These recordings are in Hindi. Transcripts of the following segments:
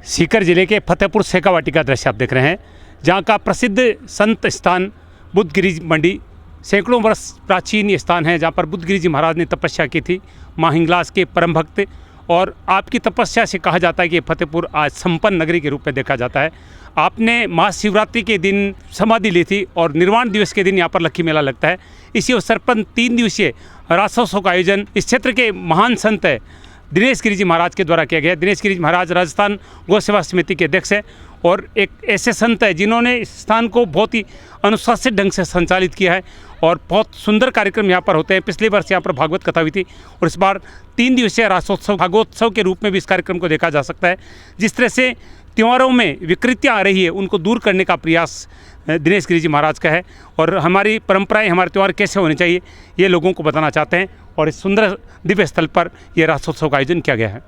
सीकर जिले के फतेहपुर शेखावाटी का दृश्य आप देख रहे हैं, जहाँ का प्रसिद्ध संत स्थान बुद्धगिरी मंडी सैकड़ों वर्ष प्राचीन ये स्थान है, जहाँ पर बुद्धगिरी जी महाराज ने तपस्या की थी। माँ हिंगलाज के परम भक्त और आपकी तपस्या से कहा जाता है कि फतेहपुर आज संपन्न नगरी के रूप में देखा जाता है। आपने महाशिवरात्रि के दिन समाधि ली थी और निर्वाण दिवस के दिन यहाँ पर लक्खी मेला लगता है। इसी अवसर पर 3 दिवसीय रासोत्सव का आयोजन इस क्षेत्र के महान संत है दिनेश गिरी जी महाराज के द्वारा किया गया। दिनेश गिरी जी महाराज राजस्थान गौ सेवा समिति के अध्यक्ष हैं और एक ऐसे संत है जिन्होंने इस स्थान को बहुत ही अनुशासित ढंग से संचालित किया है और बहुत सुंदर कार्यक्रम यहाँ पर होते हैं। पिछले वर्ष यहाँ पर भागवत कथा हुई थी और इस बार 3 दिवसीय रासोत्सव भागवतोत्सव के रूप में भी इस कार्यक्रम को देखा जा सकता है। जिस तरह से त्योहारों में विकृतियाँ आ रही है, उनको दूर करने का प्रयास दिनेश गिरी जी महाराज का है और हमारी परंपराएं, हमारे त्यौहार कैसे होने चाहिए, ये लोगों को बताना चाहते हैं और इस सुंदर दिव्य स्थल पर यह रासोत्सव का आयोजन किया गया है।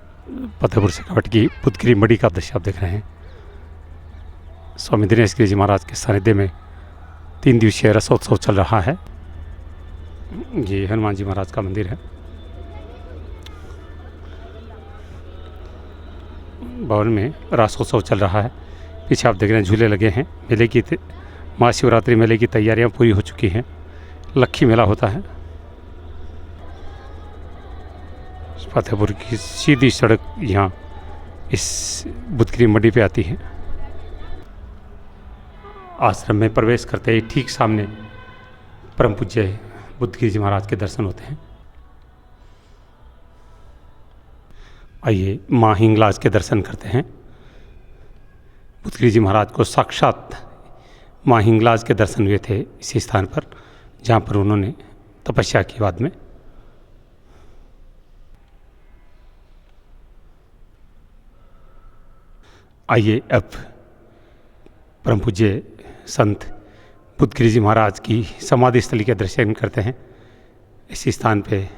फतेहपुर शेखावाटी की बुद्धगिरी मंडी का दृश्य आप देख रहे हैं। स्वामी दिनेश गिरी जी महाराज के सानिध्य में 3 दिवसीय रसोत्सव चल रहा है। ये हनुमान जी महाराज का मंदिर है। भवन में रासोत्सव चल रहा है। पीछे आप देख रहे हैं झूले लगे हैं। मेले की महाशिवरात्रि मेले की तैयारियां पूरी हो चुकी हैं। लक्खी मेला होता है। फतेहपुर की सीधी सड़क यहाँ इस बुद्धगिरी मंडी पे आती है। आश्रम में प्रवेश करते ही ठीक सामने परम पूज्य बुद्धगिरी जी महाराज के दर्शन होते हैं। आइए माँ हिंगलाज के दर्शन करते हैं। बुद्धगिरी जी महाराज को साक्षात माँ हिंगलाज के दर्शन हुए थे इसी स्थान पर, जहाँ पर उन्होंने तपस्या की बाद में। आइए अब परम पूज्य संत बुद्धगिरी जी महाराज की समाधि स्थली के दर्शन करते हैं। इसी स्थान पे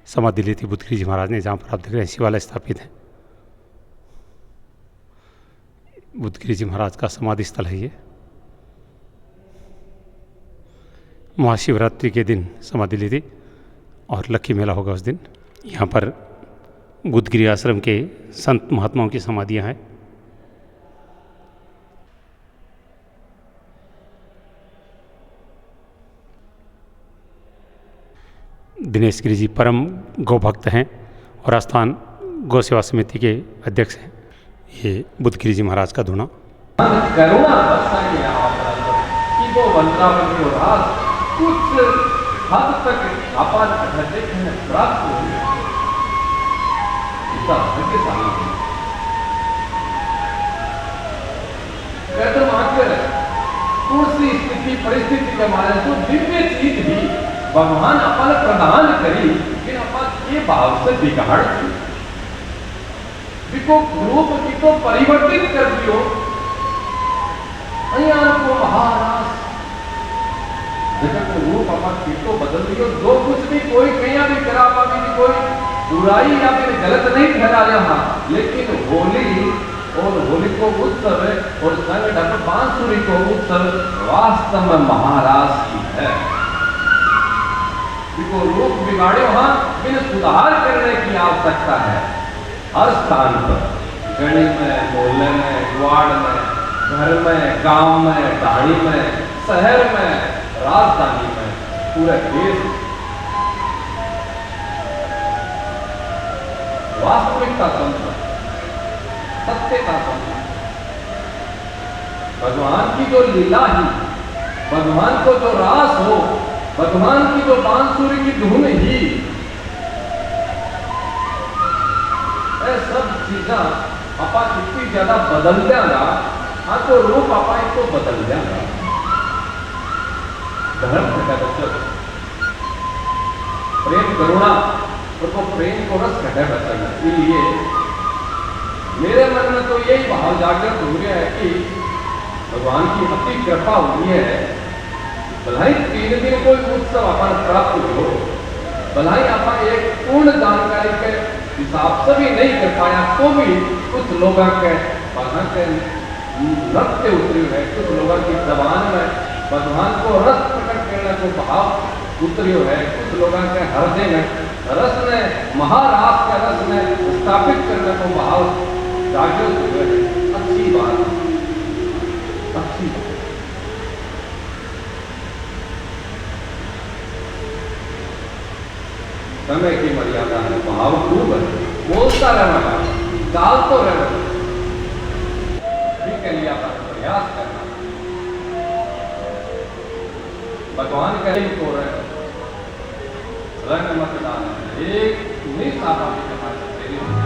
समाधि ली थी बुद्धगिरी जी महाराज ने, जहाँ पर आप देख रहे हैं शिवालय स्थापित है। बुद्धगिरी जी महाराज का समाधि स्थल है ये। महाशिवरात्रि के दिन समाधि ली थी और लक्खी मेला होगा उस दिन। यहाँ पर बुद्धगिरी आश्रम के संत महात्माओं की समाधियाँ हैं। दिनेश गिरी जी परम गौ भक्त हैं और राजस्थान गौ सेवा समिति के अध्यक्ष हैं। ये बुद्धगिरी जी महाराज का धुना। करुणा कि वो वंदनावली और राज कुछ हद तक आपात देखने प्राप्त हो इसका भाग्यशाली है। कदम आकर कुर्सी स्थिति परिस्थिति के मारे तो दिव्य चीज भी भगवान अपन प्रदान करी, लेकिन अपन ये भाव से बिगाड़ को रूप की तो परिवर्तित कर दियो। को महाराज जगत को रूप अपन की तो बदल दियो। जो कुछ भी कोई कहीं भी करा पावी भी कोई बुराई या फिर गलत नहीं ठहरा रहा, लेकिन होली और होली को उत्सव और संग ढक बांसुरी को उत्सव वास्तव में महाराज की है। रूप बिगाड़े वहां बिन सुधार करने की आवश्यकता है। हर स्थान पर गली में, मोहल्ले में, वार्ड में, घर में, गांव में, ढाणी में, शहर में, राजधानी में, पूरे देश वास्तविकता तंत्र, सत्यता तंत्र, भगवान की जो लीला ही, भगवान को जो रास हो, भगवान की जो बांसुरी की धुन ही, सब चीजा अपा इतनी ज्यादा बदल देगा। हाँ तो रूप अपा इनको बदल देगा। धर्म घटा बच्चों प्रेम करुणा और प्रेम को रस घटा बच्चा। इसलिए मेरे मन में तो यही भाव जागृत हो गया है कि भगवान की अति कृपा हुई है। भलाई 3 दिन कोई उत्सव अपन प्राप्त हो, भलाई अपन एक पूर्ण जानकारी के हिसाब से भी नहीं कर पाया, तो भी कुछ लोगों के नृत्य उतरी है, कुछ लोगों की जबान में भगवान को रस प्रकट करने को भाव उतरी है, कुछ लोगों के हृदय में रस ने महाराज के रस ने स्थापित करने को भाव जागृत हुए हैं, अच्छी बात है, अच्छी बात है। समय की मर्यादा है, भाव खूब है, बोलता रहना, डालते रहना, ठीक है, लिया प्रयास करना। भगवान कहीं को रंग मत डालना, एक निस्वाभाविक हमारे शरीर में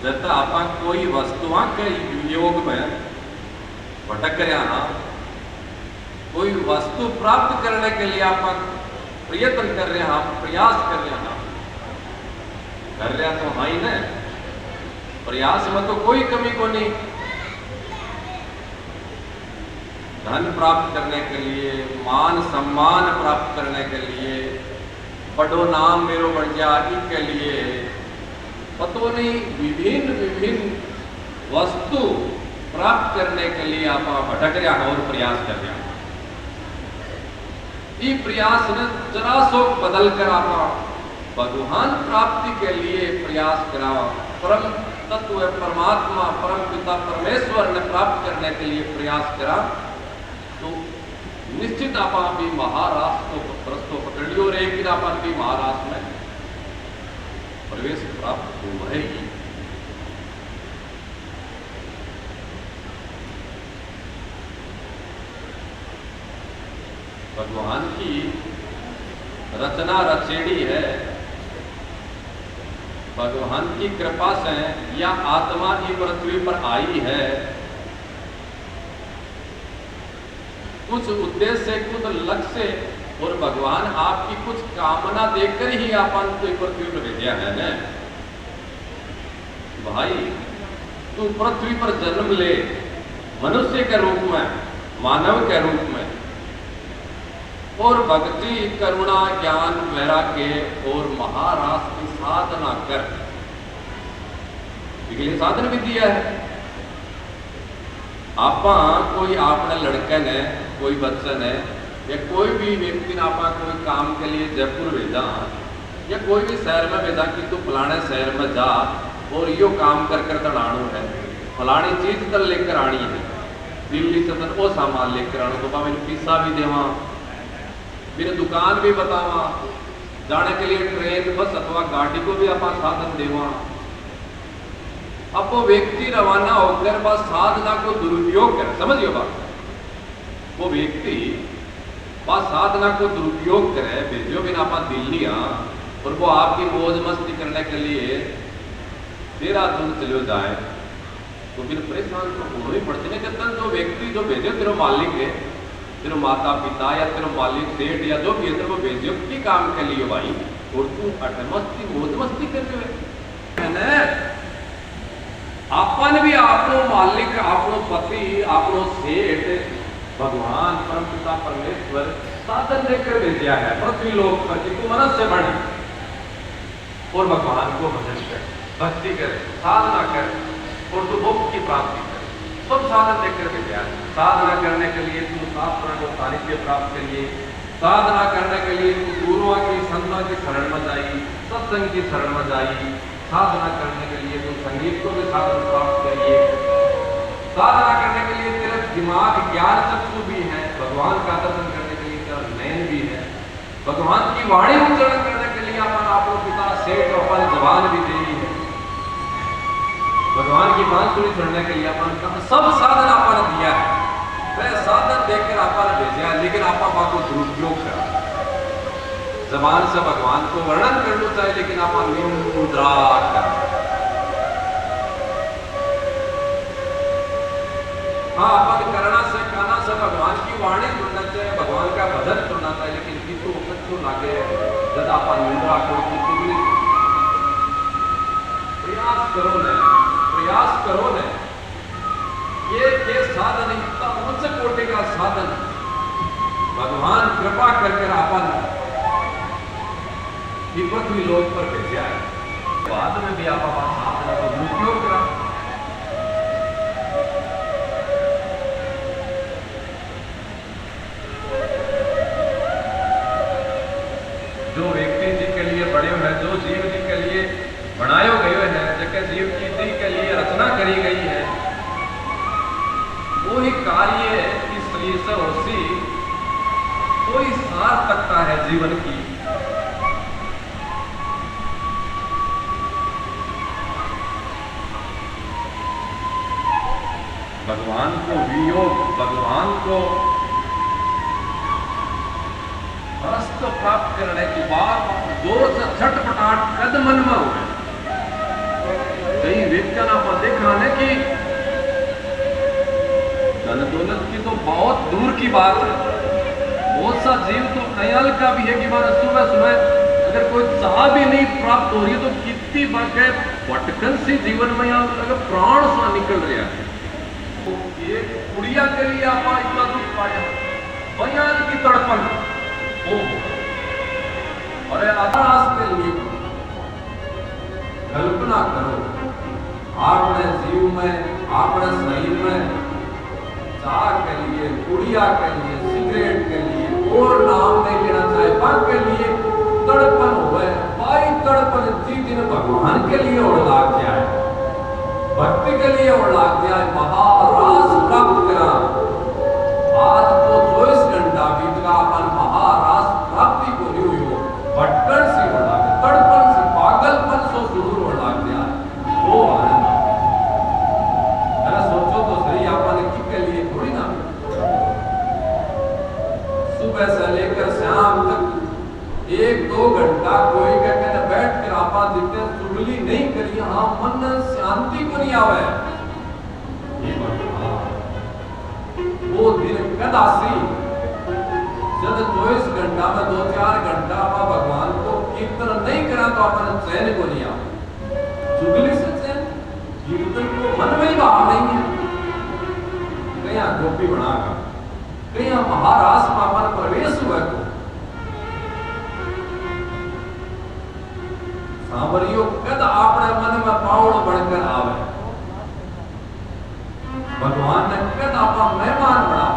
जब आप कोई वस्तुआं के योग में भटक रहे हाँ, कोई वस्तु प्राप्त करने के लिए आप प्रयत्न कर रहे हैं, प्रयास कर रहे हैं, कर रहे तो हाँ ही ना, प्रयास में तो कोई कमी को नहीं। धन प्राप्त करने के लिए, मान सम्मान प्राप्त करने के लिए, बड़ो नाम मेरो बढ़ जा के लिए, पतो नहीं विभिन्न विभिन्न वस्तु प्राप्त करने के लिए आप भटक रहे हैं और प्रयास कर रहे हैं। ये प्रयास ने जरा सो बदल कर आप भगवान प्राप्ति के लिए प्रयास करा, परम तत्व परमात्मा परम पिता परमेश्वर ने प्राप्त करने के लिए प्रयास करा, तो निश्चित आप भी महाराष्ट्र को रस्तो पकड़ लियो और एक दिन आप भी महाराष्ट्र में प्रवेश प्राप्त हो रहेगी। भगवान की रचना रचेड़ी है, भगवान की कृपा से या आत्मा की पृथ्वी पर आई है, कुछ उद्देश्य कुछ लक्ष्य और भगवान आपकी कुछ कामना देकर ही अपन तो पृथ्वी पर भेजा है ना भाई। तू पृथ्वी पर जन्म ले मनुष्य के रूप में, मानव के रूप में, और भक्ति करुणा ज्ञान वैराग्य और महारास की साधना कर, इसके लिए साधन भी दिया है। आपा कोई आपने लड़के ने, कोई बच्चा ने या कोई भी व्यक्ति ने आपा कोई काम के लिए जयपुर भेजा या कोई भी शहर में भेजा कि तू फलाने शहर में जा और यो काम कर कर तड़ाणु है, फलानी चीज तल लेकर आनी है, दिल्ली से तन वो सामान लेकर आना, तो मेरे पैसा भी देवा, मेरे दुकान भी बतावा, जाने के लिए ट्रेन बस अथवा गाड़ी को भी आप साधन देवा। अब वो व्यक्ति रवाना होकर बस साधना को दुरुपयोग करे, समझिए बात, वो व्यक्ति बस साधना को दुरुपयोग करे, भेजो बिना आप दिल्ली और वो आपकी मौज मस्ती करने के लिए देहरादून चले जाए, तो फिर परेशान तो होना ही पड़ती है। कहते जो व्यक्ति जो भेजो तेरा मालिक है, तेरे माता पिता या तेरा मालिक सेठ या जो भी है, तेरे को भेजो की काम के लिए भाई, और तू अटमस्ती मौज मस्ती कर रहे हो। आपन भी आपनो मालिक, आपनो पति, आपनो सेठ भगवान परम पिता परमेश्वर साधन लेकर भेजा है पृथ्वी लोक पर कि तू मनुष्य बन और भगवान को भजन कर, भक्ति करे, साधना कर और तू मोक्ष की प्राप्ति कर, सब साधन लेकर भेजा है। साधना करने के लिए तू शास्त्र को सानिध्य प्राप्त करिए, साधना करने के लिए तू गुरुओं की संतों की शरण में जाई, सत्संग की शरण में जाई, साधना करने के लिए तो संगीत को भी साधन प्राप्त करिए, साधना करने के लिए तेरा दिमाग ज्ञान चक्षु भी है, भगवान का दर्शन करने के लिए तेरा नयन भी है, भगवान की वाणी उच्चारण करने के लिए अपन आपको पिता सेठ और अपन जबान भी दे है, भगवान की बांसुरी सुनने के लिए अपन सब साधन अपन दिया है। वह साधन देकर अपन भेजा है, लेकिन आप को दुरुपयोग करा, जबान से भगवान को वर्णन करना चाहिए, लेकिन आप निंद्रा कर, हाँ अपन करना से कहना से भगवान की वाणी सुनना चाहिए, भगवान का भजन सुनना चाहिए, लेकिन कितु कच्चू लागे जब आप निंद्रा को प्रयास करो ने, प्रयास करो ने, ये साधन इतना उच्च कोटि का साधन भगवान कृपा करके अपन पृथ्वी लोक पर भेजा है। बाद में भी आप साधना को दुरुपयोग करा, जो व्यक्ति जी के लिए बड़े हुए हैं, जो जीव जी के लिए बनाए गए हैं, जगह जीव की जी के लिए रचना करी गई है, वो ही कार्य इस शरीर से होती कोई सार्थकता है जीवन की। भगवान को वियोग, भगवान को रस प्राप्त करने के बाद जोर से छटपटाट कदमन में हुए, कई व्यक्तियों ने आप देख रहे हैं कि धन दौलत की तो बहुत दूर की बात है, बहुत सा जीव तो ख्याल का भी है कि बार सुबह सुबह अगर कोई चाह भी नहीं प्राप्त हो रही तो कितनी बार भटकन सी जीवन में यहाँ लगे प्राण सा निकल रहा है। तो ये कुड़िया के लिए आप इतना दुख पाया, बयान की तड़पन हो, अरे आकाश के लिए कल्पना करो, आपने जीव में, आपने शरीर में चाह के लिए, कुड़िया के लिए, सिगरेट के लिए और नाम नहीं लेना चाहे पर के लिए तड़पन हुए, भाई तड़पन जी दिन भगवान के लिए और लाग जाए, भक्ति के लिए और लाग जाए, महारास प्राप्त करा। आज तो 24 घंटा बीत गया, अपन महारास प्राप्ति को नहीं हुई हो, भटकन सी हो लागे, तड़पन सी, पागलपन सो सुदूर हो लाग जाए, वो आनंद। अरे सोचो तो सही, अपन के लिए थोड़ी ना, सुबह से लेकर शाम तक 1-2 घंटा कोई कहते बैठ कर आपा जितने चुगली नहीं करी, हाँ मन शांति को नहीं आवे, वो दिन कद आसी जब 24 घंटा में 2-4 घंटा आप भगवान को कीर्तन नहीं करा तो अपन चैन को नहीं आवे, चुगली से चैन, कीर्तन को मन में ही भाव नहीं है, कहीं गोपी बनाकर, कहीं महारास में अपन प्रवेश हुआ को सांवरियों कद आपने मन में पावड़ बढ़कर आवे, भगवान ने कद आपा मेहमान बना।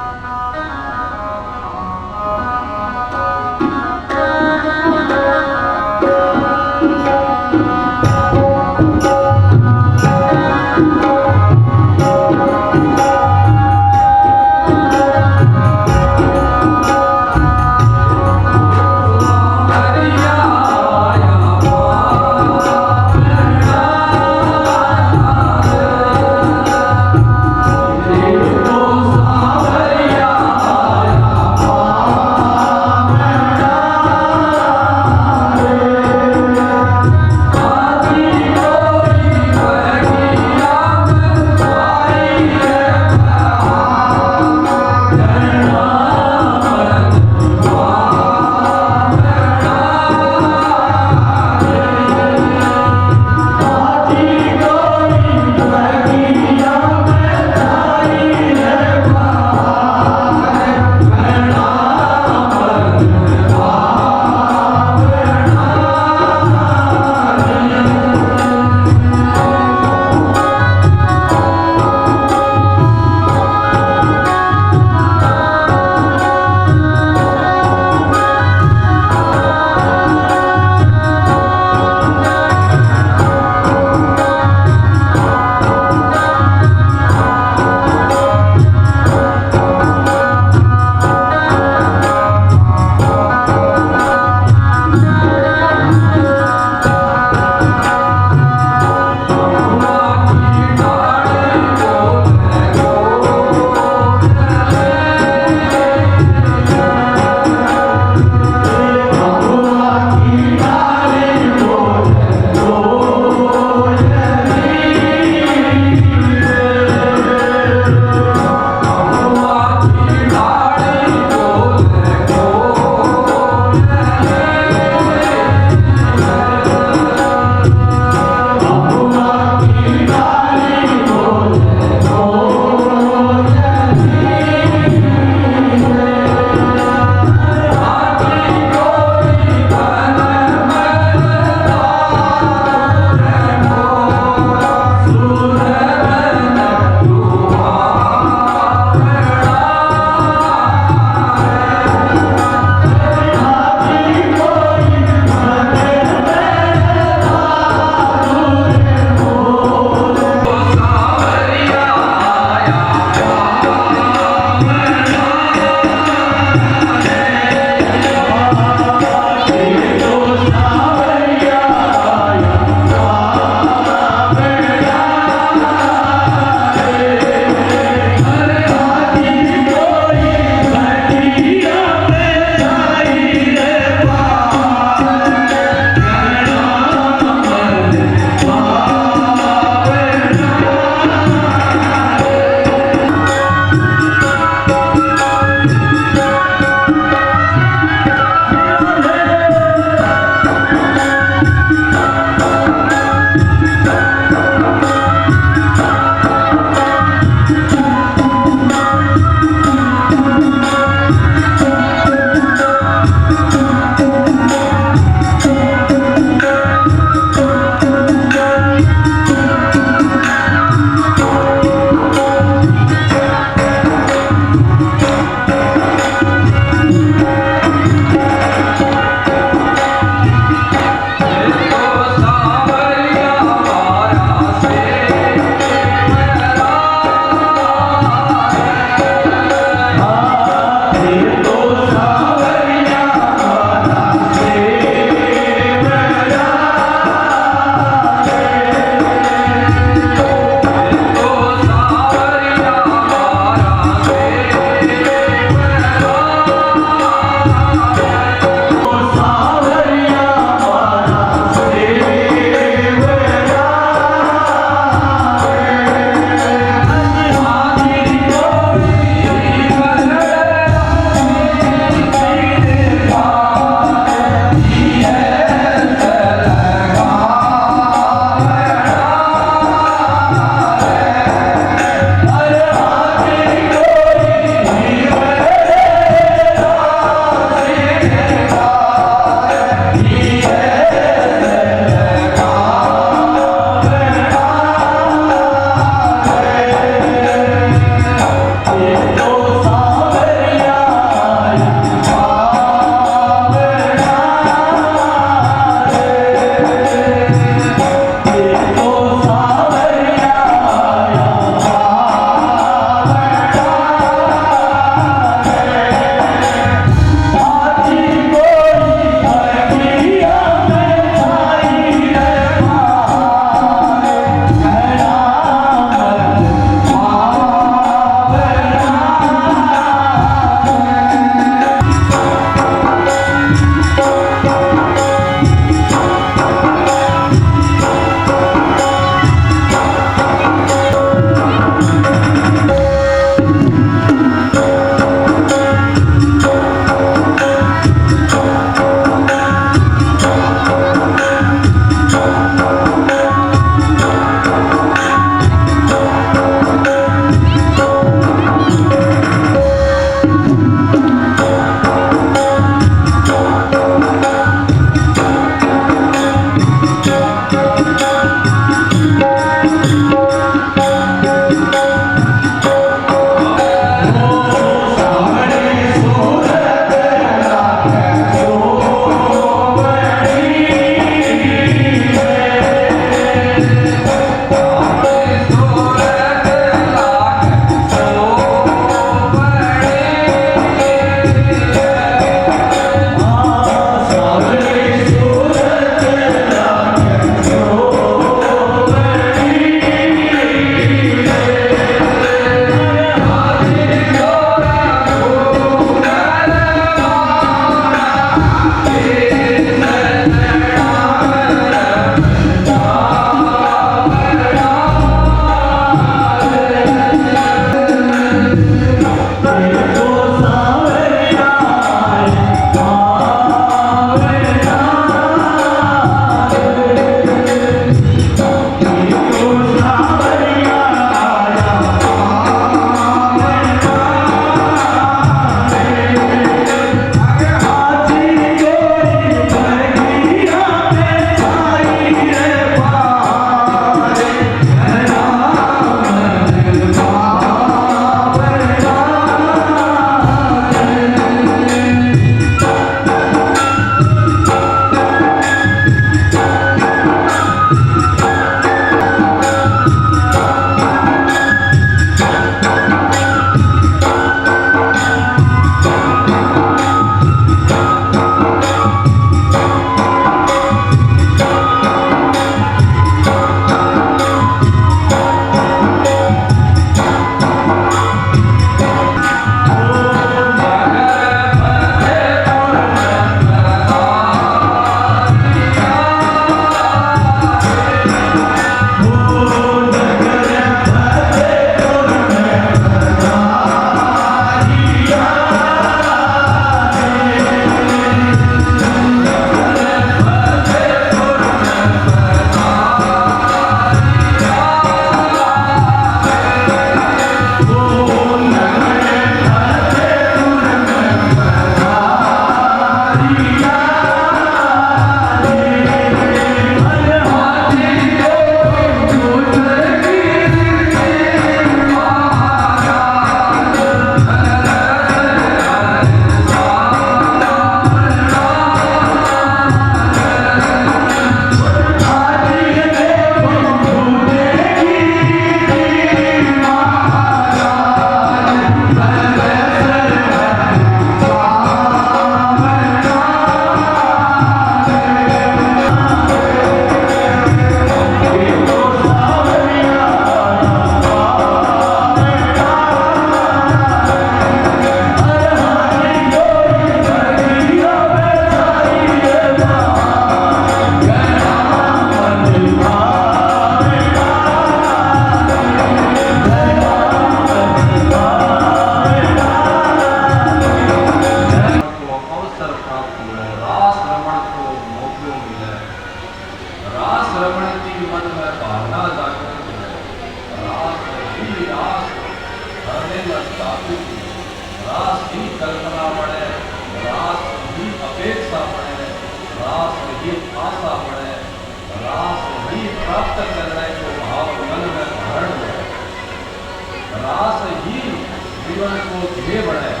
जीवन को ध्येय बनाया,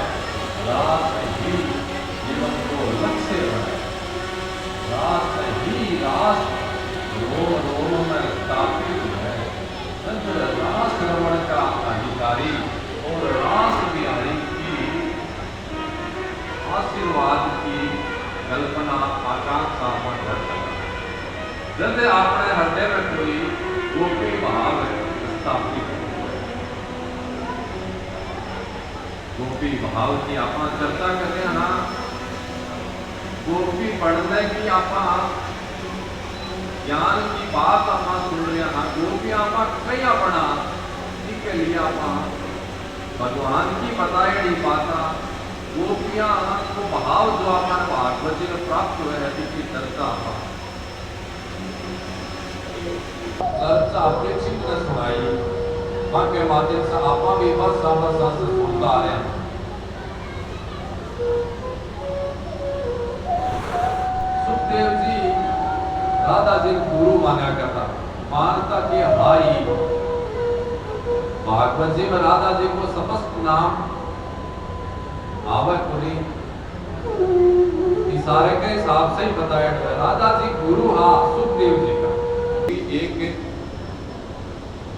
रास ही जीवन को लक्ष्य बनाया, रास ही रास रोम में स्थापित है। रास रमण का अधिकारी और रास बिहारी की आशीर्वाद की कल्पना आकांक्षा पर करता है। जब अपने हृदय में कोई गोपी भाव स्थापित हो, गोपी भाव की आप चर्चा करते हैं ना, गोपी पढ़ने की आप ज्ञान की बात आप सुन रहे हैं, गोपी आप कई अपना के लिए आप भगवान की बताए नहीं पाता, गोपियां को भाव जो अपन भागवत जी में प्राप्त हुए है इसकी चर्चा चर्चा अपेक्षित न सुनाई, के माध्यम से आप भी वर्षा से सुनता आ रहे हैं। सुखदेव जी राधा जी गुरु माना करता, मानता कि हाई भागवत जी में राधा जी को समस्त नाम आवकुरी इशारे के हिसाब से ही बताया गया। राधा जी गुरु हा सुखदेव जी का एक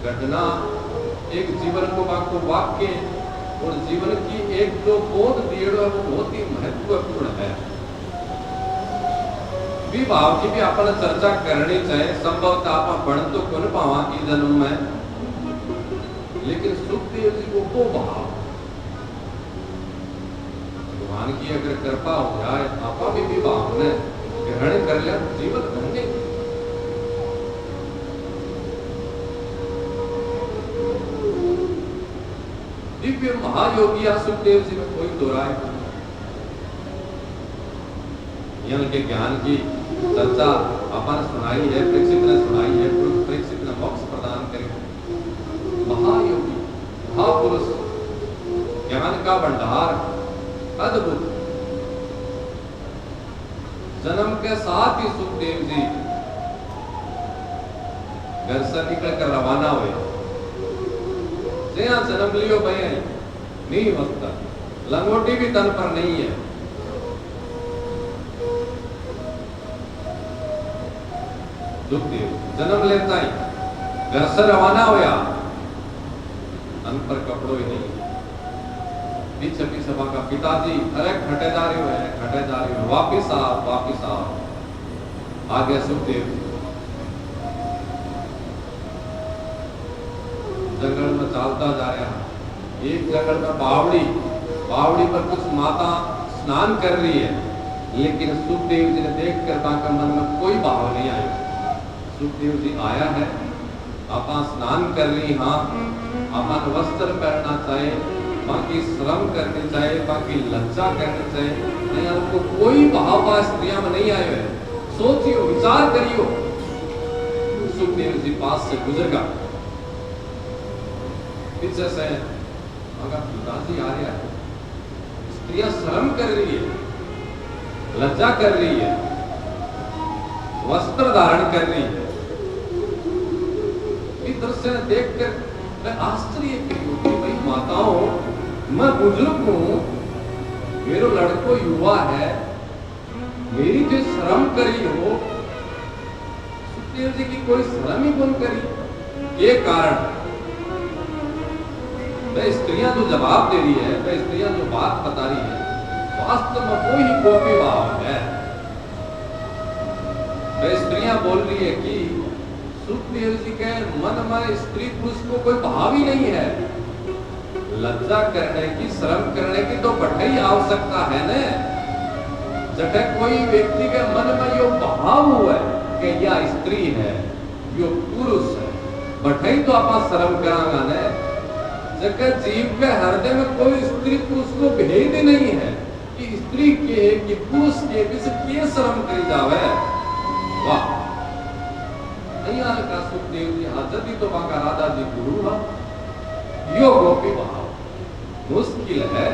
घटना, एक जीवन को वाक्य और जीवन की एक जो बोध दिए वो बहुत ही महत्वपूर्ण है। विभाव की भी अपन चर्चा करनी चाहिए, संभवतः आप बढ़ तो कौन पावा की जन्म में, लेकिन सुखदेव जी को वो भाव भगवान की अगर कृपा हो जाए, आप भी विभाव ने ग्रहण कर लिया, जीवन धन्य। दिव्य महायोगी सुखदेव जी में कोई दो राय के ज्ञान की चर्चा अपन सुनाई है, प्रेक्षित ने सुनाई है, प्रेक्षित ने मोक्ष प्रदान करे। महायोगी, महापुरुष, ज्ञान का भंडार अद्भुत। जन्म के साथ ही सुखदेव जी घर से निकलकर रवाना हुए। जहाँ जन्म लियो भैया नहीं वक्त लंगोटी भी तन पर नहीं है। सुखदेव जन्म लेता ही घर से रवाना होया, तन पर कपड़ों ही नहीं। पीछे पीछे का पिताजी अरे खटेदारी हुए, खटेदारी हुए, वापिस आओ, वापिस आओ। आगे सुखदेव जंगल में चलता जा रहा। एक जंगल में बावड़ी, बावड़ी पर कुछ माता स्नान कर रही है, लेकिन सुखदेव जी ने देखकर ताका मन में कोई भाव नहीं आया। सुखदेव जी आया है, आप स्नान कर रही, हाँ अपन वस्त्र पहनना चाहिए, बाकी श्रम करनी चाहिए, बाकी लज्जा करनी चाहिए, नहीं आपको कोई भाव स्त्रियां में नहीं आए है। सोचियो, विचार करियो। सुखदेव जी पास से गुजरगा, पीछे से मगर पिताजी आ रहा है, स्त्रियां श्रम कर रही है, लज्जा कर रही है, वस्त्र धारण कर रही है। इस दृश्य देखकर मैं आश्चर्य की भाई माताओं, मैं बुजुर्ग हूं, मेरा लड़को युवा है, मेरी जो श्रम करी हो, सुखदेव जी की कोई श्रम ही कौन करी। ये कारण वह स्त्रियां जो जवाब दे रही है, वह स्त्रियां जो बात बता रही है, वास्तव में वो ही गोपी भाव है। वह स्त्रियां बोल रही है कि सुखदेव जी के मन में स्त्री पुरुष को कोई भाव ही नहीं है। लज्जा करने की, श्रम करने की तो बढ़ई आवश्यकता है न। जब कोई व्यक्ति के मन में यो भाव हुआ है कि यह स्त्री है, यो पुरुष है, बढ़ई तो आप श्रम करांगा न। जगह जीव के हृदय में कोई स्त्री पुरुष को भेद नहीं है कि स्त्री के कि पुरुष के बीच के श्रम करी जावे। वाह, का सुखदेव जी हाजती तो बाका राधा जी गुरु है। यो गोपी भाव मुश्किल है,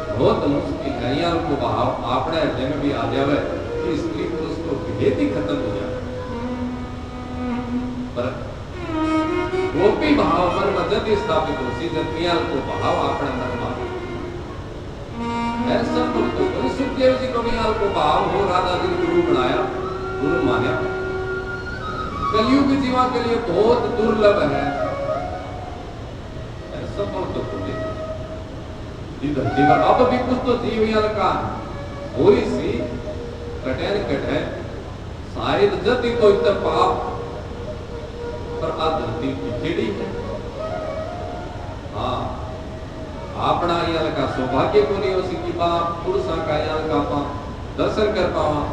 बहुत मुश्किल है। यहाँ को भाव आपने हृदय में भी आ जावे कि स्त्री पुरुष को भेद ही खत्म हो जाए। पर गोपी भाव मन में जति स्थापित हो सी जतियाल को भाव अपने मन में ऐसा तो सुखदेव जी को भी को भाव हो राधा जी को गुरु बनाया, गुरु माना। कलयुग जीवा के लिए बहुत दुर्लभ है ऐसा तो बोले धरती पर अब भी कुछ तो जीवियाल का हो ही सी कटैन कटे शायद जति तो इतना पाप पर आ धरती खिचड़ी है। हाँ अपना यहाँ का सौभाग्य को नहीं हो सकी बाप पुरुषा का यहाँ का आप दर्शन कर पावा,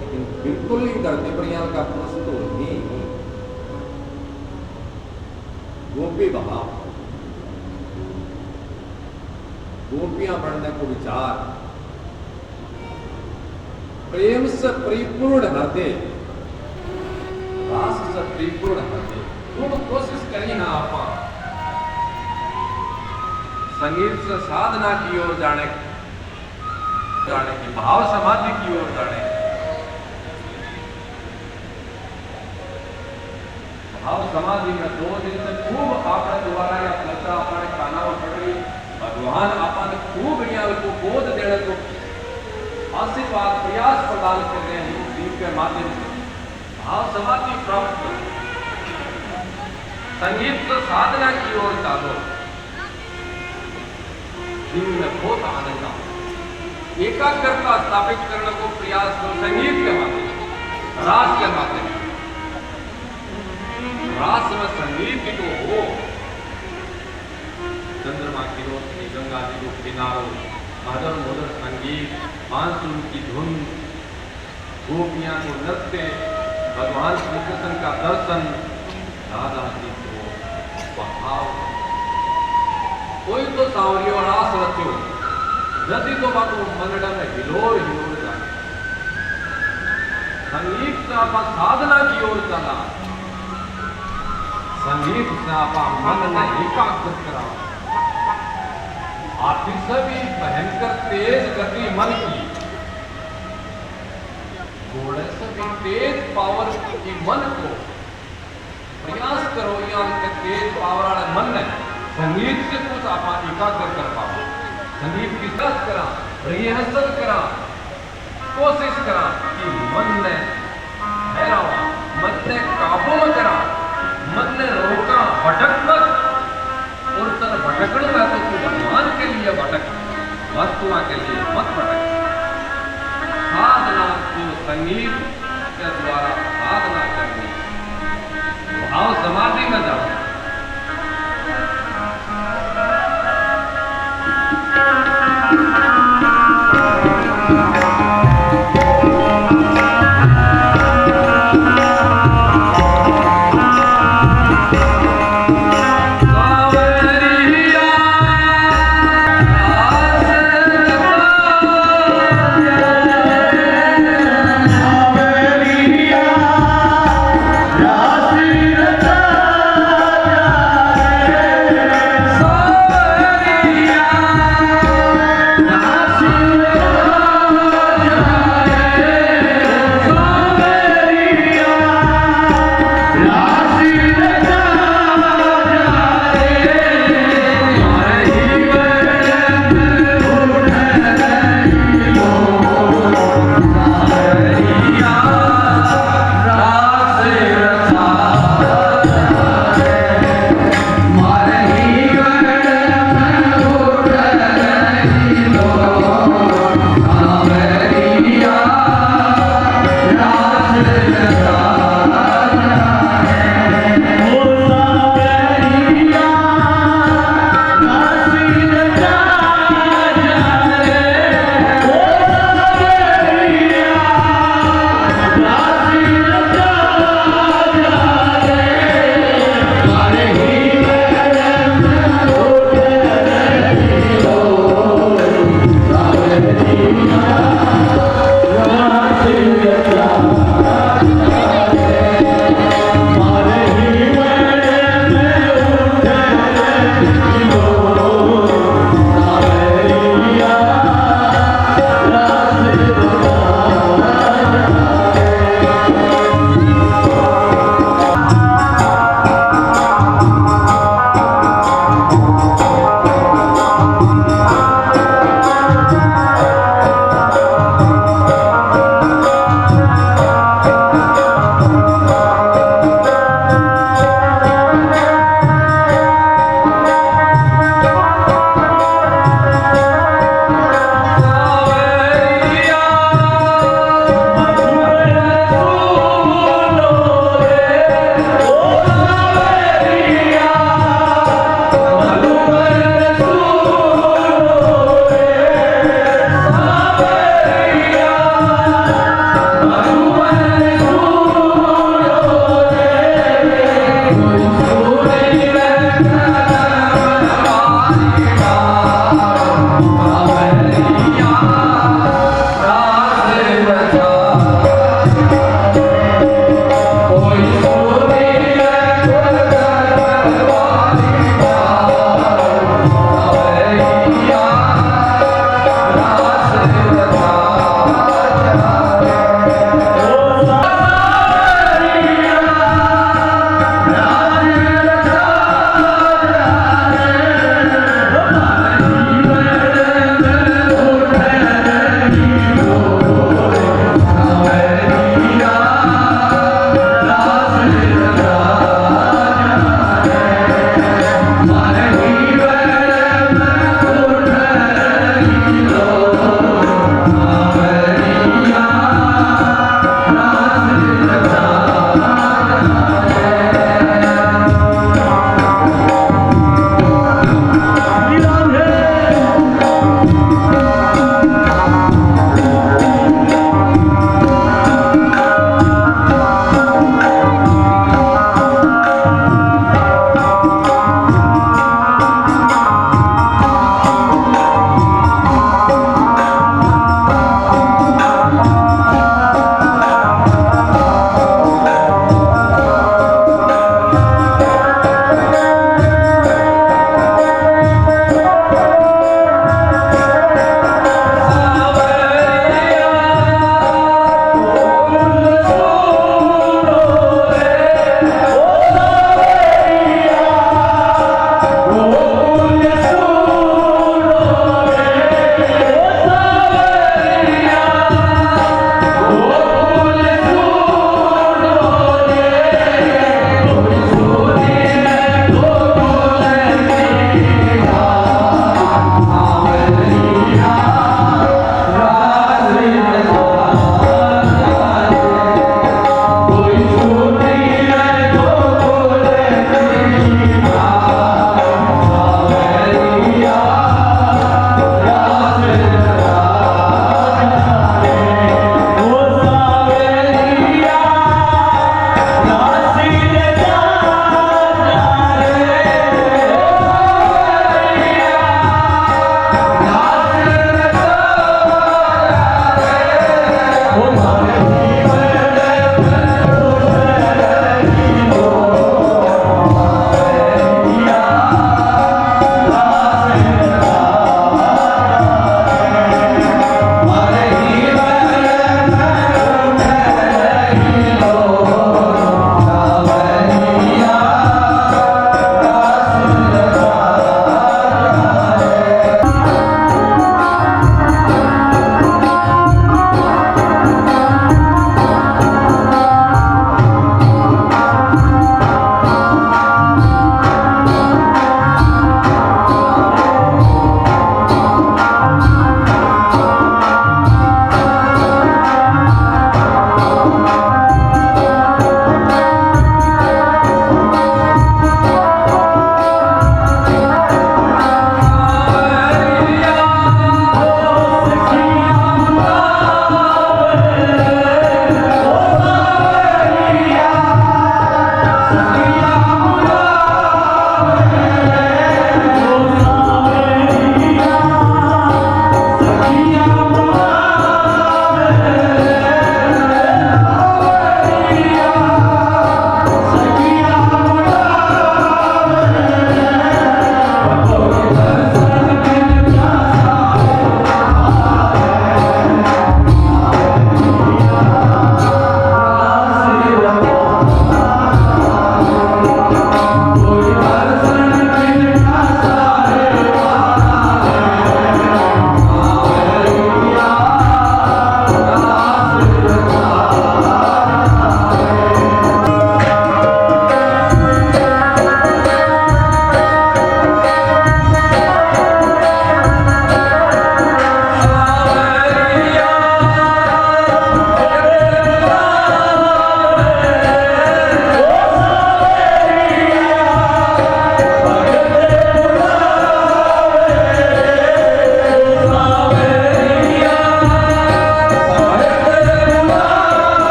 लेकिन बिल्कुल नहीं करते पर यहाँ का पुरुष तो नहीं। गोपी भाव गोपियां बढ़ने को विचार प्रेम से परिपूर्ण हृदय रास से परिपूर्ण हृदय खूब कोशिश करी ना आप संगीत से साधना की ओर जाने की भाव समाधि की ओर जाने भाव समाधि में 2 दिन से खूब आपने दोबारा या चर्चा अपने खाना और पकड़ी भगवान आपने खूब यहाँ को बोध देने को आशीर्वाद प्रयास प्रदान कर रहे हैं दीप के माध्यम से भाव समाधि प्राप्त कर संगीत से साधना की ओर चालो जीवन में बहुत आनंद आता एकाग्रता स्थापित करने को प्रयास करो संगीत के माध्यम रास के माध्यम रास में संगीत को हो चंद्रमा की रोशनी गंगा जी को किनारो मधुर मधुर संगीत बांसुरी की धुन गोपियां को नृत्य भगवान श्री कृष्ण का दर्शन राधा जी को भाव कोई तो सावरियो और आस रचो जति तो बातों मंगड़ा में हिलोर हिलोर जाए संगीत से आप साधना की ओर चला संगीत से आप मन में एकाग्र करा आखिर सभी भयंकर तेज गति मन की घोड़े से भी तेज पावर की मन को प्रयास करो यहाँ तेज पावर वाले मन में संगीत से कुछ आप एकाग्र कर पाओ संगीत की दस करा रिहर्सल करा कोशिश करा कि मन ने ठहरावा मन ने काबू में करा मन ने रोका भटक मत और तर भटकण में तो तू भगवान के लिए भटक वस्तुआ के लिए मत भटक साधना को संगीत के द्वारा साधना करनी भाव समाधि में जाओ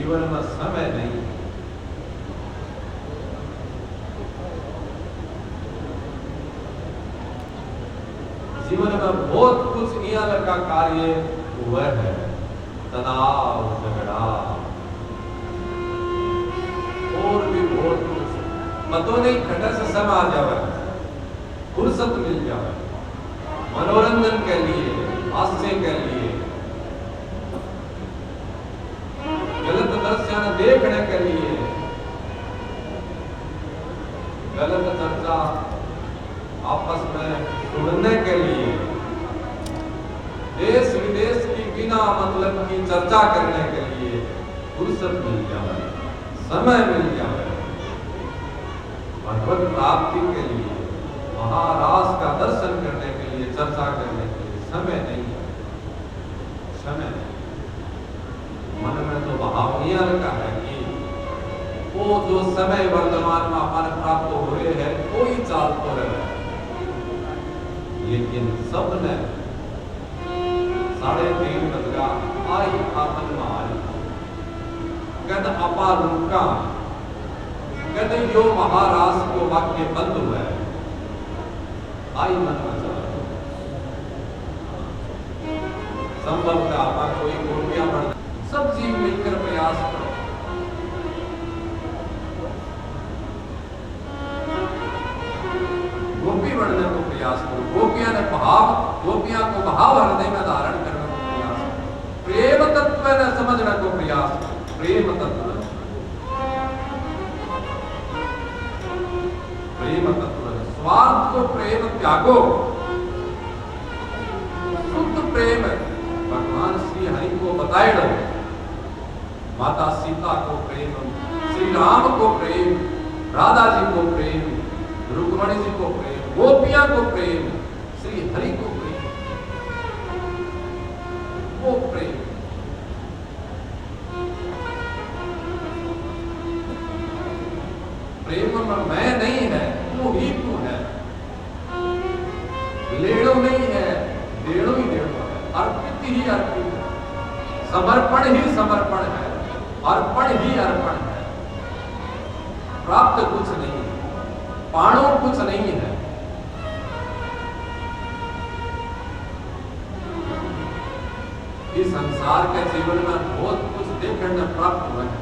जीवन में समय नहीं है। जीवन में बहुत कुछ यहाँ का कार्य हुआ है, तनाव, झगड़ा और भी बहुत कुछ पतो नहीं घटे से समय आ जावे, फुर्सत मिल जावे, मनोरंजन के लिए, हास्य के लिए, गलत दृश्य देखने के लिए, गलत चर्चा आपस में सुनने के लिए, देश विदेश की बिना मतलब की चर्चा करने के लिए फुर्सत मिल जाए, समय मिल जाए, भगवत प्राप्ति के लिए, महाराज का दर्शन करने के लिए, चर्चा करने के लिए समय नहीं है, समय नहीं। मन में तो भाव यह रखा है कि वो जो समय वर्तमान में अपन प्राप्त हो रहे हैं कोई चाल तो रहे, लेकिन सबने 3:30 बजगा आई आपन मारी कद अपा रुका कद यो महाराज को वाक्य बंद हुआ है आई मन में चला संभव का आपा कोई गोपियां बढ़ सब जीव मिलकर प्रयास करो, गोपी बढ़ने को प्रयास करो, गोपियां ने भाव, गोपियां को भाव हृदय में धारण करने को प्रयास करो, प्रेम तत्व ने समझने को प्रयास करो, प्रेम तत्व, प्रेम तत्व, स्वार्थ को प्रेम त्यागो, शुद्ध प्रेम भगवान श्री हरि को बताए दो, माता सीता को प्रेम, श्री राम को प्रेम, राधा जी को प्रेम, रुक्मणी जी को प्रेम, गोपियां को प्रेम, श्री हरि को प्रेम, वो प्रेम प्रेम में मैं नहीं है, तू ही तू है, लेड़ो नहीं है, लेड़ो ही लेड़ो है, अर्पित ही अर्पित है, समर्पण ही समर्पण है, अर्पण ही अर्पण है, प्राप्त कुछ नहीं है, पाणो कुछ नहीं है। इस संसार के जीवन में बहुत कुछ देखने प्राप्त हुआ है,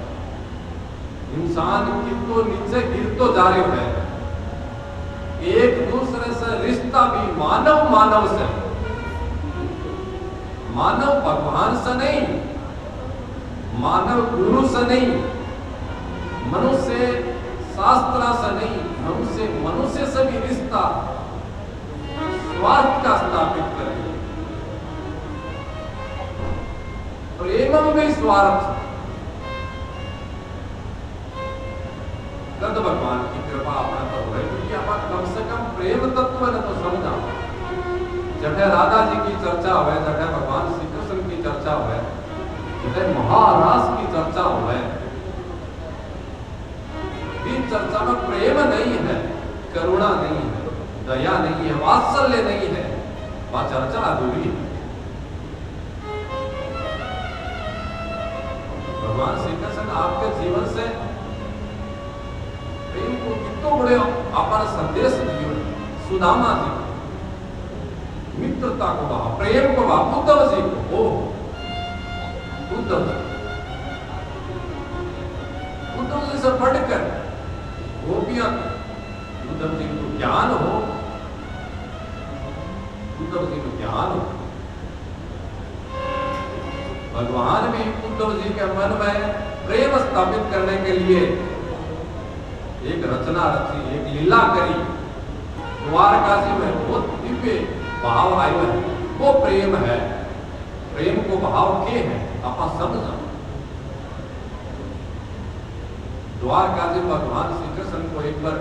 इंसान कितो नीचे गिर तो जा रहे हैं, एक दूसरे से रिश्ता भी मानव मानव से, मानव भगवान से नहीं, मानव गुरु से नहीं, मनुष्य शास्त्र से नहीं, मनुष्य मनुष्य से भी रिश्ता स्वार्थ का स्थापित करें, प्रेम में स्वार्थ, कद भगवान की कृपा अपने पर हो, क्योंकि आप कम से कम प्रेम तत्व ने तो समझा। जब राधा जी की चर्चा हुए, जब भगवान श्री कृष्ण की चर्चा हुए, जब महाराज की चर्चा हुए, इस चर्चा में प्रेम नहीं है, करुणा नहीं है, दया नहीं है, वात्सल्य नहीं है, वह चर्चा अधूरी है। भगवान श्री कृष्ण आपके जीवन से प्रेम को कितने बड़े अपन संदेश दिए, सुदामा जी मित्रता को वहा, प्रेम को वहा, उद्धव जी को, उद्धव जी से बढ़कर गोपियां, उद्धव जी को ज्ञान हो, उद्धव जी को ज्ञान हो, भगवान भी उद्धव जी के मन में प्रेम स्थापित करने के लिए एक रचना रची, एक लीला करी, द्वारका जी में बहुत दिव्य भाव आए हैं, वो प्रेम है, प्रेम को भाव के है आप समझा। द्वारका जी भगवान श्री कृष्ण को एक बार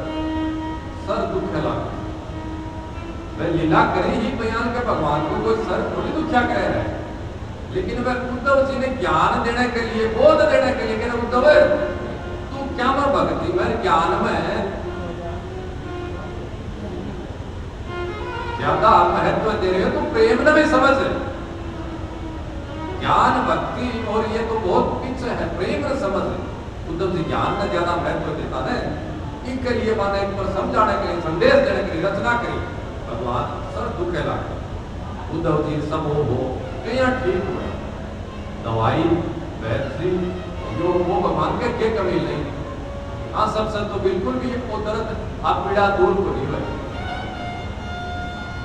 सर दुखे लगा, वह लीला करे ही बयान के भगवान को कोई सर थोड़ी दुखिया कह रहा है, लेकिन वह उद्धव जी ने ज्ञान देने के लिए, बोध देने के लिए, उद्धव तू क्या मैं भक्ति में ज्ञान में ज्यादा महत्व दे रहे हो, तो प्रेम न भी समझ, ज्ञान भक्ति और ये तो बहुत उच्च है, प्रेम और समझ है। उद्धव जी ज्ञान का ज्यादा महत्व देता है, इनके लिए माने इन पर समझाने के लिए, संदेश देने के लिए रचना करी भगवान सर दुखे लागे। उद्धव जी सब हो कहीं ठीक हुए, दवाई वैद्य जो वो भगवान के कमी नहीं। हाँ सबसे तो बिल्कुल भी वो दर्द आप पीड़ा दूर को नहीं हुए,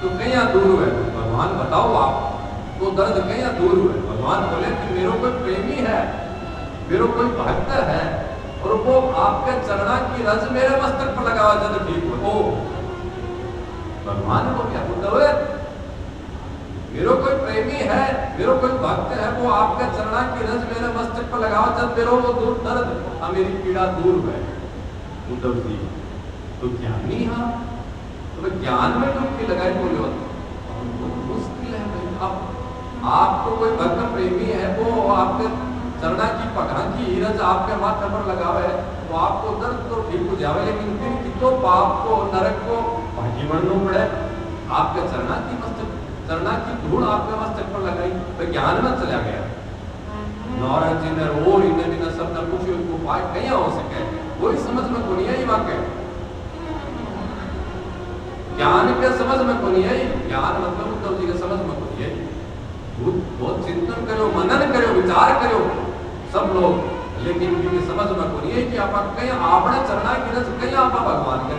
तो कहीं दूर हुए भगवान बताओ आप, तो दर्द कहीं दूर हुए। भगवान बोले कि मेरा कोई प्रेमी है, मेरा कोई भक्त है, और वो आपके चरणा की रज मेरे मस्तक पर लगावा जब ठीक हो। भगवान को क्या उद्धव मेरा कोई प्रेमी है, मेरा कोई भक्त है, वो आपके चरणा की रज मेरे मस्तक पर लगावा जब मेरा वो दूर दर्द मेरी पीड़ा दूर हुए। उद्धव जी तो ज्ञानी हाँ, तो ज्ञान में डुबकी लगाई बोले मुश्किल है भाई। अब आपको कोई भक्त प्रेमी है, वो आपके चरणा की पगा की रज आपके माथे पर लगावे, तो आपको दर्द तो ठीक हो जावे, लेकिन फिर कितो पाप को नरक को भागी बनना पड़े। आपके चरणा की मस्तक, चरणा की धूल आपके मस्तक पर लगाई, तो ज्ञान में चला गया। नारायण जी ने और इन्हें भी न सब न कुछ उनको उपाय कहीं हो सके, कोई समझ में को नहीं आई वाक्य, ज्ञान के समझ में को नहीं आई। ज्ञान मतलब उद्धव जी के समझ में को नहीं आई। बहुत चिंतन करो, मनन करो, विचार करो सब लोग, लेकिन इनकी समझ में को नहीं है कि आप कहीं आपने चरणा की रज कहीं आप भगवान के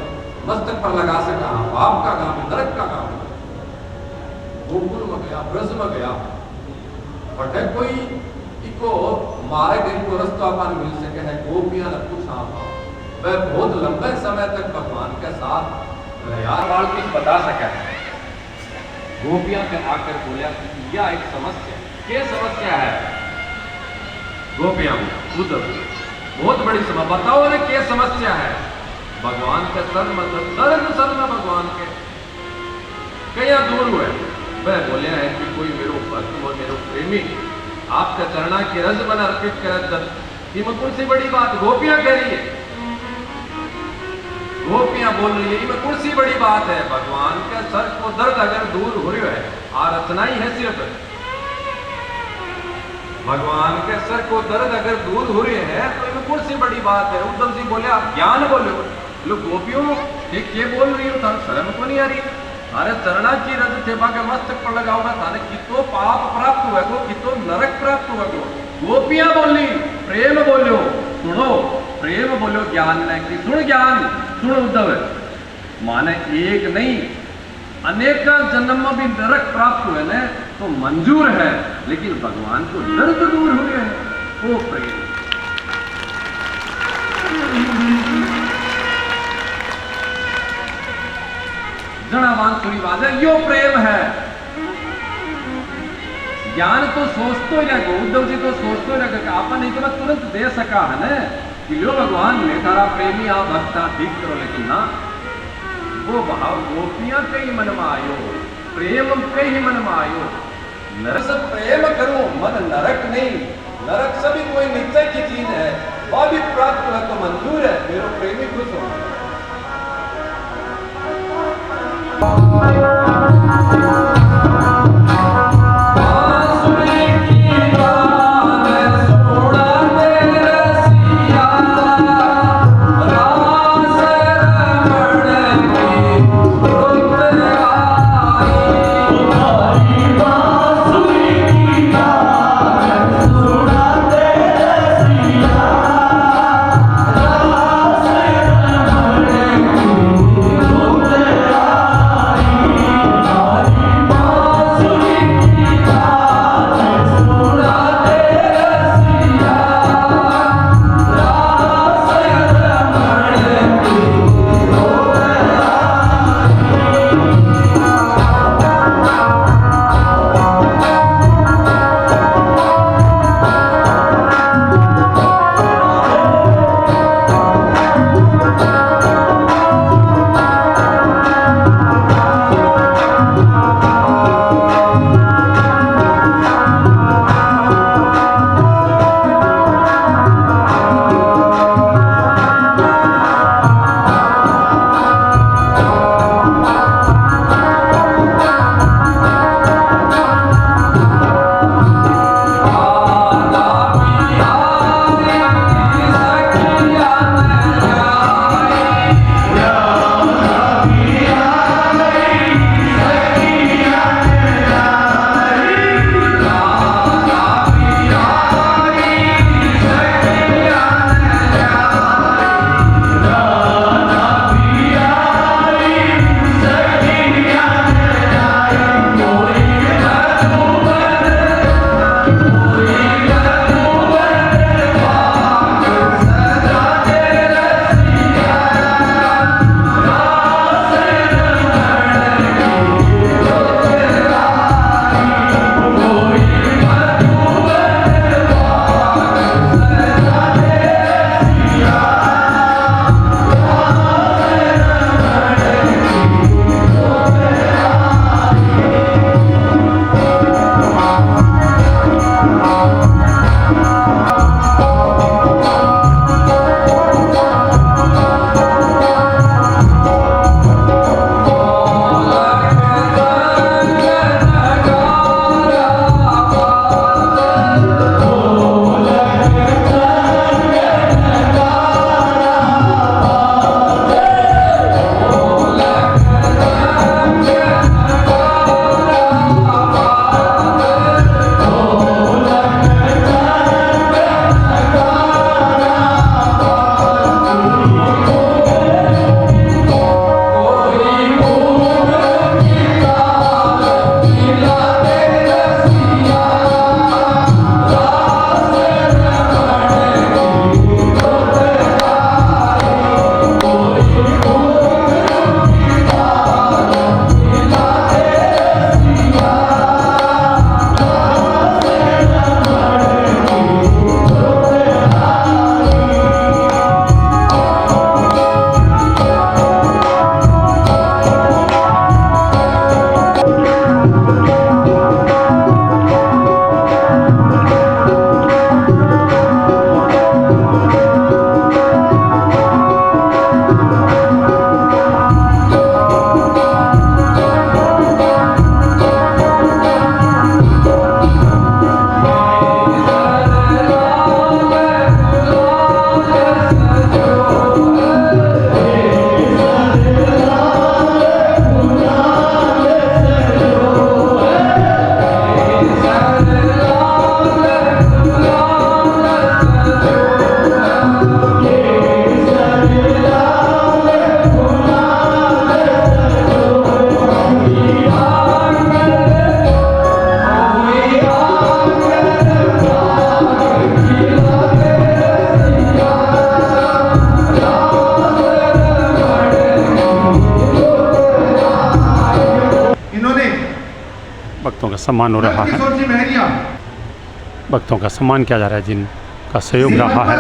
मस्तक पर लगा सका। पाप का काम, नरक का काम, गोकुल में गया, ब्रज में गया, बटे कोई इको मारे गई को रास्ता अपन मिल सके है। गोपियां ने पूछा, वह बहुत लंबे समय तक भगवान के साथ यार वाल कुछ बता सका है। गोपियां के आकर बोलिया कि यह एक समस्या, क्या समस्या है? गोपियां उद्धव बहुत बड़ी समस्या, बताओ ना क्या समस्या है? भगवान के सर मतलब सर्व सर में भगवान के कहीं दूर हुए। वह बोले हैं कि कोई मेरो भक्त हो, मेरो प्रेमी आपका चरणा की रज बन अर्पित कर, कौन सी बड़ी बात? गोपियां कह रही है, गोपियां बोल रही है, ये कौन सी बड़ी बात है? भगवान के सर को दर्द अगर दूर हो रही है, आ रचना ही है सिर्फ, भगवान के सर को दर्द अगर दूर हो रही है तो ये कौन सी बड़ी बात है? उद्धव जी बोले आप ज्ञान बोले। लोग गोपियों ये बोल रही हो, थाने शर्म को नहीं आ रही? अरे चरणा की रज थेपा के मस्तक पर लगाओगा, थाने कितो पाप प्राप्त हुआ को, कितो नरक प्राप्त हुआ को। गोपियां बोली, प्रेम बोलो, सुनो प्रेम बोलो, ज्ञान नहीं सुन, ज्ञान सुन उद्धव, माने एक नहीं अनेक जन्म में भी नरक प्राप्त हुए न तो मंजूर है, लेकिन भगवान को दर्द दूर हुए है, वो प्रेम। जनावान सुनी बात है, यो प्रेम है। ज्ञान तो सोचते ही रहेगा, उद्धव जी तो सोचते ही रहेगा, आपन नहीं तो तुरंत दे सका है न कि लो भगवान मैं तारा प्रेमी आ भक्ता ठीक करो, लेकिन ना वो भाव गोपियां कई मन में आयो, प्रेम कई मन में आयो। नरक प्रेम करो, मन नरक नहीं, नरक सभी कोई निश्चय की चीज है, वह भी प्राप्त है तो मंजूर है, मेरा प्रेमी खुश हो। सम्मान हो रहा है। भक्तों का सम्मान किया जा रहा है जिनका सहयोग रहा है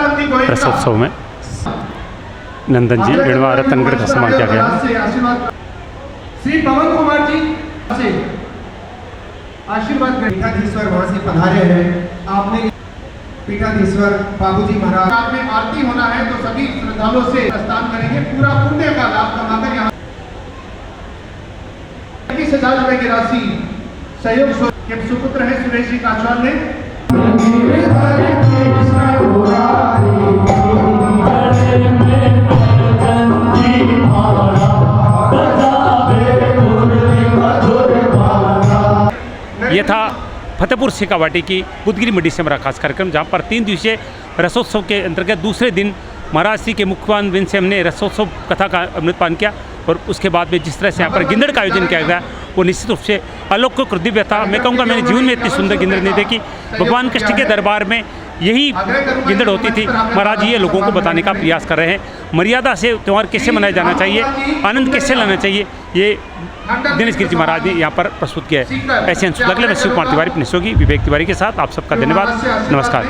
रसोत्सव में। नंदन जी वेणुआ रतनगढ़ का सम्मान किया गया। श्री पवन कुमार जी से आशीर्वाद पीठाधीश्वर वहाँ से पधारे हैं। आपने पीठाधीश्वर बाबूजी महाराज में आरती होना है तो सभी श्रद्धालुओं से स्नान करेंगे, पूरा पुण्य का लाभ कमाकर यहाँ 21,000 रुपए की राशि सहयोग के सुपुत्र है सुरेश जी काचवाल ने। ये था फतेहपुर शेखावाटी की बुद्धगिरी मंडी से हमारा खास कार्यक्रम, जहाँ पर 3 दिवसीय रसोत्सव के अंतर्गत दूसरे दिन महाराज श्री के मुख्यपान बिन से हमने रसोत्सव कथा का अमृतपान किया। और उसके बाद में जिस तरह से यहाँ पर गिंदड़ का आयोजन किया गया वो निश्चित रूप से अलौकिक और दिव्य था। मैं कहूँगा मैंने जीवन में इतनी सुंदर गिंदड़ नहीं देखी। भगवान कृष्ण के दरबार में यही गिंदड़ होती थी। महाराज ये लोगों को बताने का प्रयास कर रहे हैं मर्यादा से त्यौहार कैसे मनाया जाना चाहिए, आनंद कैसे लाना चाहिए, ये दिनेश गिरि जी महाराज ने यहाँ पर प्रस्तुत किया है। ऐसे अंशुल अगले में शिव कुमार तिवारी, विवेक तिवारी के साथ आप सबका धन्यवाद, नमस्कार।